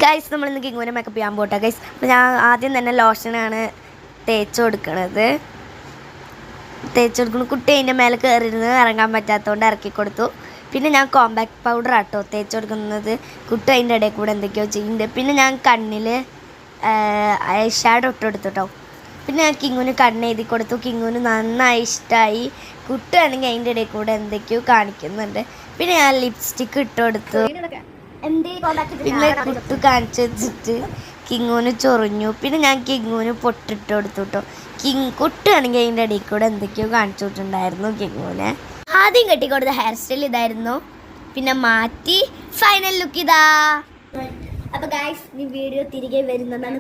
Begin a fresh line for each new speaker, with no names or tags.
Guys നമ്മൾ ഇന്ന് കിങ്ങുവിനെ makeup ചെയ്യാൻ പോട്ടെ ഗൈസ്. അപ്പോൾ ഞാൻ ആദ്യം തന്നെ ലോഷനാണ് തേച്ച് കൊടുക്കുന്നത്. കുട്ടി അതിൻ്റെ മേലെ കയറിയിരുന്ന് ഇറങ്ങാൻ പറ്റാത്തതുകൊണ്ട് ഇറക്കി കൊടുത്തു. പിന്നെ ഞാൻ കോമ്പാക്ട് പൗഡർ ആട്ടോ തേച്ച് കൊടുക്കുന്നത്. കുട്ടി അതിൻ്റെ ഇടയിൽ കൂടെ എന്തൊക്കെയോ ചെയ്യുന്നുണ്ട്. പിന്നെ ഞാൻ കണ്ണിൽ ഐ ഷാഡോ ഇട്ട് കൊടുത്തു കേട്ടോ. പിന്നെ ഞാൻ കിങ്ങുവിന് കണ്ണ് എഴുതി കൊടുത്തു. കിങ്ങുവിന് നന്നായി ഇഷ്ടമായി. കുട്ടിയാണെങ്കിൽ അതിൻ്റെ ഇടയിൽ കൂടെ എന്തൊക്കെയോ കാണിക്കുന്നുണ്ട്. പിന്നെ ഞാൻ ലിപ്സ്റ്റിക്ക് ഇട്ട് കൊടുത്തു. പിന്നെ കുട്ടി കാണിച്ചു വെച്ചിട്ട് കിങ്ങുവിന് ചൊറിഞ്ഞു. പിന്നെ ഞാൻ കിങ്ങുവിന് പൊട്ടിട്ട് കൊടുത്തു കേട്ടോ. കുട്ടിയാണെങ്കിൽ അതിൻ്റെ ഇടയിൽ കൂടെ എന്തൊക്കെയോ കാണിച്ചു വിട്ടുണ്ടായിരുന്നു കിങ്ങുവിനെ. ആദ്യം കെട്ടിക്കൊടുത്ത ഹെയർ സ്റ്റൈൽ ഇതായിരുന്നു. പിന്നെ മാറ്റി ഫൈനൽ ലുക്ക് ഇതാ. അപ്പൊ ഗൈസ് ഈ വീഡിയോ തിരികെ വരുന്നതാണ്.